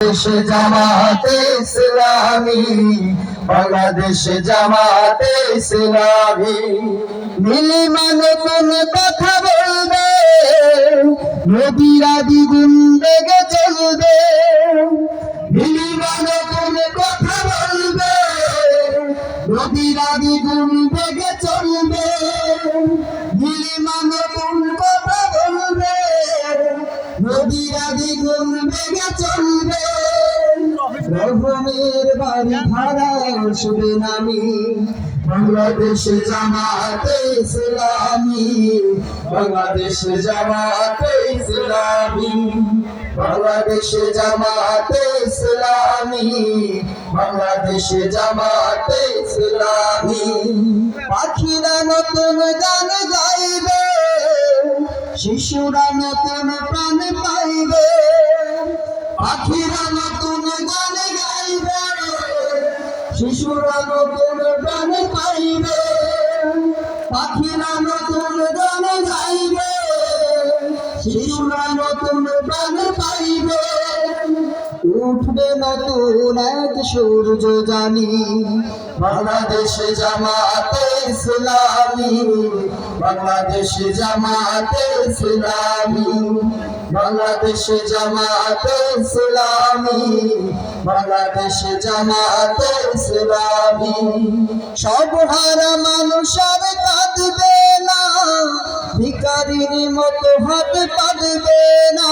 বাংলাদেশ জামাতে ইসলামী, বাংলাদেশ জামাতে ইসলামী। নীলিমা নতুন কথা বলবে, নবীরা দ্বিগুণ বেগে চলবে। নীলিমা নতুন কথা বলবে, নবীরা দ্বিগুণ বেগে চলবে। নীলিমা নতুন কথা বলবে, নবীরা দ্বিগুণ বেগে চলবে। রহমের বাড়ি ভাড়া শুভে নামি, বাংলাদেশ জামাতে ইসলামী, বাংলাদেশ জামাতে ইসলামী, বাংলাদেশ জামাতে ইসলামী, বাংলাদেশ জামাতে ইসলামী। পাখিরা নতুন গান গাইবে, শিশুরা নতুন প্রাণ পাইবে। পাখিরা নতুন গান গাইবে, শিশুরা নতুন প্রাণ পাইবে। পাখিরা নতুন গান গাইবে, শিশুরা নতুন প্রাণ পাইবে। উঠবে নতুন এক সূর্য জানি, বাংলাদেশ জামাতে ইসলামী, বাংলাদেশ জামাতে ইসলামী, বাংলাদেশ জামাতে ইসলামী, বাংলাদেশ জামাতে ইসলামী। সব হারা মানুষ আর কাঁদবে না, ভিখারির মতো হাত পাতবে না।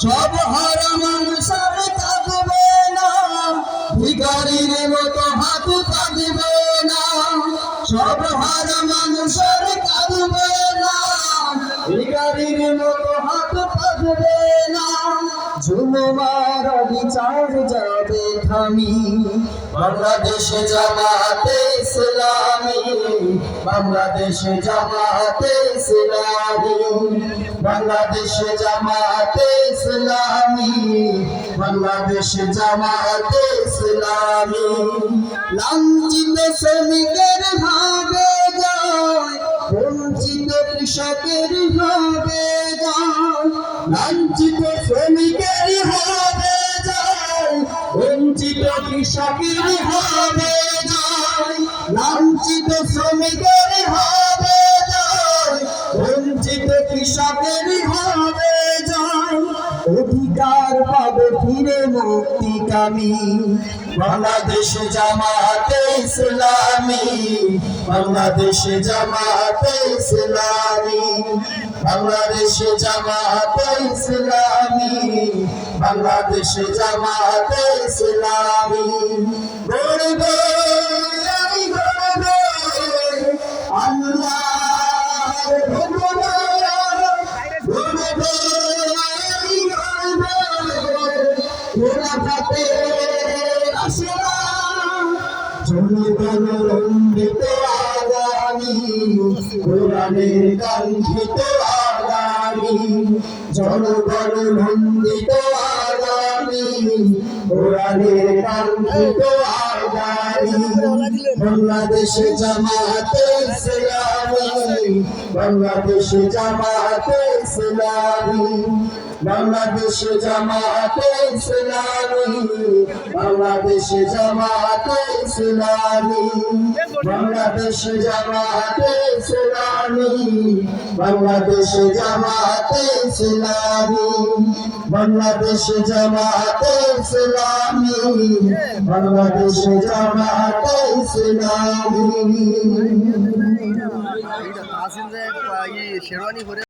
সব হারা মানুষ আর কাঁদবে না, ভিখারির মতো হাত পাতবে না। সব হারা মানুষ আর কাঁদবে না, ভিখারির মতো হাত পাতবে না। জুলুমার বিচার যাবে থামি, বাংলাদেশ জামাতে ইসলামী, বাংলাদেশ জামাতে ইসলামী, বাংলাদেশ জামাতে ইসলামী, বাংলাদেশ জামাতে ইসলামী। লাঞ্ছিত শ্রমিকের ভাবে যায়, বঞ্চিত কৃষকের হবে যায়। লাঞ্ছিত শ্রমিকের হবে যায়, বঞ্চিত কৃষকের হবে যায়। লাঞ্ছিত শ্রমিকের হবে যায়, বঞ্চিত কৃষকের হবে যায়। অধিকার পাবে ফিরে মুক্তিকামী, বাংলাদেশ জামাতে ইসলামী, বাংলাদেশ জামাতে ইসলামী, বাংলাদেশ জামাতে ইসলামী, বাংলাদেশ জামাতে ইসলামী। গড়বে আমি গড়বে আল্লাহর ভগবান, গড়বে আমি গড়বে খেলাফতের আশীর্বাদ। জনগণ রঞ্জিত আগামী, কোরআনের কাঙ্ক্ষিত আগামী। জনগণ রঞ্জিত আগামী, কোরআনের কাঙ্ক্ষিত আগামী। বাংলাদেশ জামাতে ইসলামী, বাংলাদেশ জামাতে ইসলামী, বাংলাদেশ জামাতে ইসলামী, বাংলাদেশ জামাতে ইসলামী, বাংলাদেশ জামাতে ইসলামী, বাংলাদেশ জামাতে ইসলামী, বাংলাদেশ জামাতে ইসলামী, বাংলাদেশ জামাতে ইসলামী।